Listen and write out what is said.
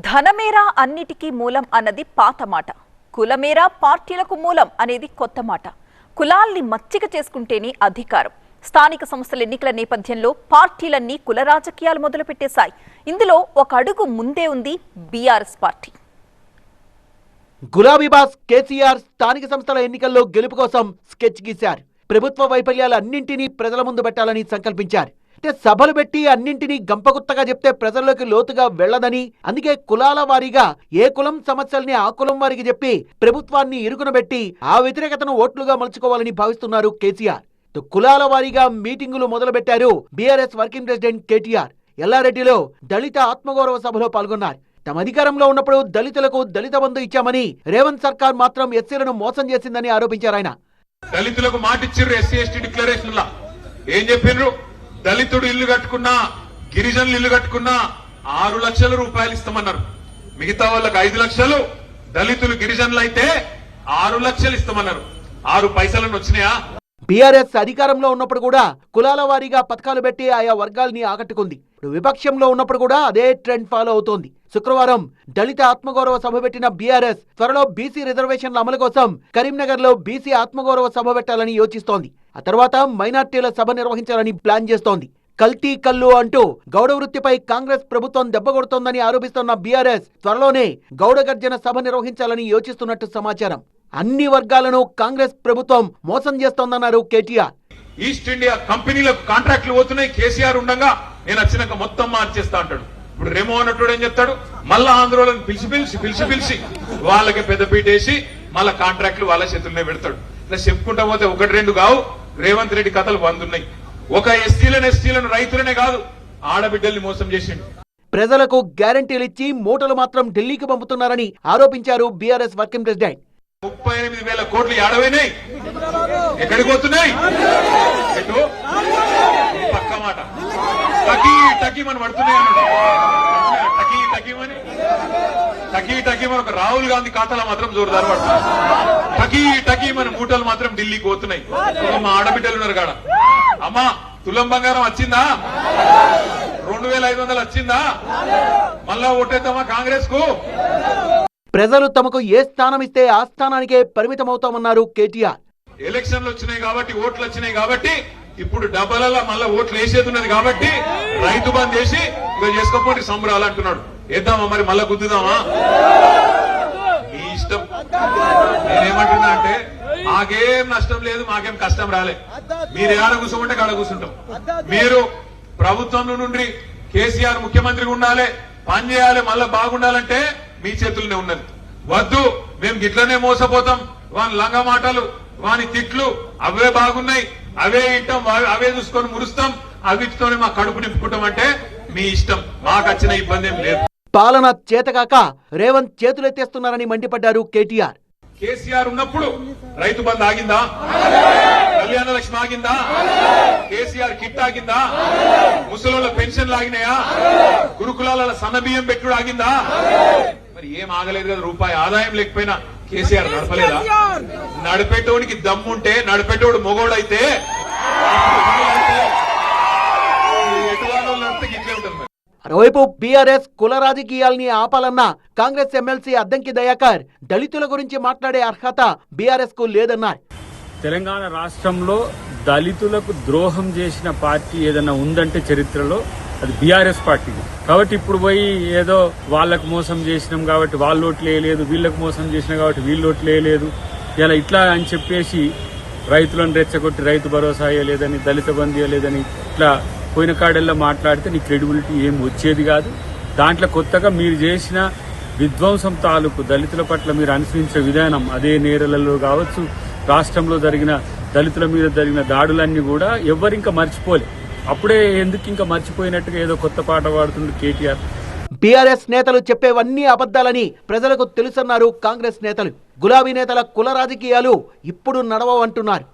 ధనమేరా అన్నిటికీ మూలం అన్నది పాత మాట. కులమేరా పార్టీలకు మూలం అనేది కొత్త మాట. కులాల్ని మచ్చిక చేసుకుంటేనే అధికారం. స్థానిక సంస్థల ఎన్నికల నేపథ్యంలో పార్టీలన్నీ కుల రాజకీయాలు మొదలుపెట్టేశాయి. ఇందులో ఒక అడుగు ముందే ఉంది బీఆర్ఎస్ పార్టీ. గులాబీ బాస్ కేసీఆర్ స్థానిక సంస్థల ఎన్నికల్లో గెలుపు కోసం స్కెచ్ గీశారు. ప్రభుత్వ వైఫల్యాలు అన్నింటినీ ప్రజల ముందు పెట్టాలని సంకల్పించారు. సభలు పెట్టి అన్నింటినీ గంపగుత్తగా చెప్తే ప్రజల్లోకి లోతుగా వెళ్లదని, అందుకే కులాల వారీగా ఏ కులం సమస్యల్ని ఆ కులం వారికి చెప్పి ప్రభుత్వాన్ని ఇరుకునబెట్టి ఆ వ్యతిరేకతను ఓట్లుగా మలుచుకోవాలని భావిస్తున్నారు కేసీఆర్. కులాల వారీగా మీటింగులు మొదలుపెట్టారు బీఆర్ఎస్ వర్కింగ్ ప్రెసిడెంట్ కేటీఆర్. ఎల్లారెడ్డిలో దళిత ఆత్మగౌరవ సభలో పాల్గొన్నారు. తమ అధికారంలో ఉన్నప్పుడు దళితులకు దళిత బంధు ఇచ్చామని, రేవంత్ సర్కార్ మాత్రం ఎస్సీలను మోసం చేసిందని ఆరోపించారు ఆయన. దళితులకు మాటిచ్చిర్రు ఎస్సీ ఎస్టీ డిక్లరేషన్ లా ఏం చెప్పిండ్రు? దళితుడు ఇల్లు కట్టుకున్నా, గిరిజనులు ఇల్లు కట్టుకున్నా 6 లక్షల రూపాయలు ఇస్తామన్నారు. మిగతా వాళ్ళకి 5 లక్షలు, దళితులు గిరిజనులు అయితే 6 లక్షలు ఇస్తామన్నారు. 6 పైసలను వచ్చినాయా? బీఆర్ఎస్ అధికారంలో ఉన్నప్పుడు కూడా కులాల వారీగా పథకాలు పెట్టి ఆయా వర్గాల్ని ఆకట్టుకుంది. విపక్షంలో ఉన్నప్పుడు కూడా అదే ట్రెండ్ ఫాలో అవుతోంది. శుక్రవారం దళిత ఆత్మగౌరవ సభ పెట్టిన బీఆర్ఎస్ త్వరలో బీసీ రిజర్వేషన్ల అమలు కోసం కరీంనగర్ లో బీసీ ఆత్మగౌరవ సభ పెట్టాలని యోచిస్తోంది. ఆ తర్వాత మైనార్టీల సభ నిర్వహించాలని ప్లాన్ చేస్తోంది. కల్తీ కల్లు అంటూ గౌడ వృత్తిపై కాంగ్రెస్ ప్రభుత్వం దెబ్బకొడుతోందని ఆరోపిస్తున్న బీఆర్ఎస్ త్వరలోనే గౌడ గర్జన సభ నిర్వహించాలని యోచిస్తున్నట్టు సమాచారం. అన్ని వర్గాలను కాంగ్రెస్ ప్రభుత్వం మోసం చేస్తోందన్నారు కేటీఆర్. ఈస్ట్ ఇండియా కంపెనీలకు కాంట్రాక్ట్లు పోతున్నాయి. కేసీఆర్ ఉండగా నేను వచ్చినాక మొత్తం మార్చేస్తా అంటాడు. ఇప్పుడు రెమో అన్నట్టు ఏం చెప్తాడు? మళ్ళా ఆంధ్రోళన పిలిచి వాళ్ళకి పెద్దపీట వేసి మళ్ళా కాంట్రాక్ట్లు వాళ్ళ చేతుల్లోనే పెడతాడు. ఇలా చెప్పుకుంటా పోతే 1-2 కావు. రేవంత్ రెడ్డి కథలు బందున్నాయి. ఒక ఎస్టీలను రైతులనే కాదు, ఆడబిడ్డల్ని మోసం చేసిండు. ప్రజలకు గ్యారంటీలు ఇచ్చి మూటలు మాత్రం ఢిల్లీకి పంపుతున్నారని ఆరోపించారు బీఆర్ఎస్ వర్కింగ్ ప్రెసిడెంట్. 38,000 కోట్లు ఏడవైనాయి. ఎక్కడికి పోతున్నాయి? ఎటు? పక్క మాట టకీ మనం పడుతున్నాయి అన్నాడు. టకీ మన రాహుల్ గాంధీ ఖాతాలో మాత్రం జోరుదారు పడుతుంది. టకీ మన మూటలు మాత్రం ఢిల్లీకి పోతున్నాయి. మా ఆడబిడ్డలు ఉన్నారు కాడ. అమ్మా తులం బంగారం వచ్చిందా? 2,500 వచ్చిందా? మళ్ళా ఓటేద్దామా కాంగ్రెస్ కు? ప్రజలు తమకు ఏ స్థానం ఇస్తే ఆ స్థానానికే పరిమితమవుతామన్నారు కేటీఆర్. ఎలక్షన్లు వచ్చినాయి కాబట్టి, ఓట్లు వచ్చినాయి కాబట్టి, ఇప్పుడు డబ్బలలో మళ్ళా ఓట్లు వేసేది ఉన్నది కాబట్టి రైతు బంద్ చేసి ఇక చేసుకోపోతే సంబరాలు అంటున్నాడు. వేద్దామా మరి? మళ్ళా గుద్దుదామా? మీ ఇష్టం. నేనేమంటున్నా అంటే మాకేం నష్టం లేదు, మాకేం కష్టం రాలే. మీరు ఏడ కూర్చోమంటే కాడ కూర్చుంటాం. మీరు ప్రభుత్వంలో నుండి కేసీఆర్ ముఖ్యమంత్రిగా ఉండాలి, పని చేయాలి, మళ్ళా బాగుండాలంటే మీ చేతుల్లోనే ఉన్నది. వద్దు మేము గిట్లనే మోసపోతాం, వాని లంగ మాటలు, వాని తిట్లు అవే బాగున్నాయి, అవే ఇంటాం, అవే చూసుకొని మురుస్తాం, అవిటితోనే మా కడుపు నింపుకుంటాం అంటే మీ ఇష్టం. మాకు వచ్చిన ఇబ్బంది ఏం లేదు. పాలన చేతకాక రేవంత్ చేతులెత్తేస్తున్నారని మండిపడ్డారు కేటీఆర్. కేసీఆర్ ఉన్నప్పుడు రైతు బంద్ ఆగిందా? కళ్యాణ లక్ష్మి ఆగిందా? కేసీఆర్ కిట్ ఆగిందా? ముసలోళ్ళ పెన్షన్లు ఆగినాయా? గురుకులాల సన్నబియ్యం పెట్టుడు ఆగిందా? మరి ఏం ఆగలేదు కదా. రూపాయి ఆదాయం లేకపోయినా కేసీఆర్ నడపలేదా? నడిపేటోడికి దమ్ముంటే, నడిపేటోడు మొగోడైతే ఇట్లే ఉంటుంది. మరోవైపు బీఆర్ఎస్ కుల రాజకీయాల్ని ఆపాలన్న కాంగ్రెస్ ఎమ్మెల్సీ అద్దంకి దయాకర్ దళితుల గురించి మాట్లాడే అర్హత బీఆర్ఎస్ కు లేదన్నారు. తెలంగాణ రాష్ట్రంలో దళితులకు ద్రోహం చేసిన పార్టీ ఏదైనా ఉందంటే చరిత్రలో అది బీఆర్ఎస్ పార్టీ. కాబట్టి ఇప్పుడు పోయి ఏదో వాళ్ళకు మోసం చేసినాం కాబట్టి వాళ్ళు ఓట్లు వేయలేదు, వీళ్ళకు మోసం చేసినాం కాబట్టి వీళ్ళు ఓట్లు వేయలేదు, ఇలా ఇట్లా అని చెప్పేసి రైతులను రెచ్చగొట్టి రైతు భరోసా ఇవ్వలేదని, దళిత బంధు ఇవ్వలేదని ఇట్లా పోయిన కాడల్లో మాట్లాడితే నీ క్రెడిబిలిటీ ఏం వచ్చేది కాదు. దాంట్లో కొత్తగా మీరు చేసిన విధ్వంసం తాలూకు దళితుల పట్ల మీరు అనుసరించిన విధానం, అదే నేరలలో కావచ్చు, రాష్ట్రంలో జరిగిన దళితుల మీద జరిగిన దాడులన్నీ కూడా ఎవరింకా మర్చిపోలే. అప్పుడే ఎందుకు ఇంకా మర్చిపోయినట్టుగా ఏదో కొత్త పాట పాడుతుంది కేటీఆర్. బీఆర్ఎస్ నేతలు చెప్పేవన్నీ అబద్దాలని ప్రజలకు తెలుసన్నారు కాంగ్రెస్ నేతలు. గులాబీ నేతల కుల రాజకీయాలు ఇప్పుడు నడవవంటున్నారు.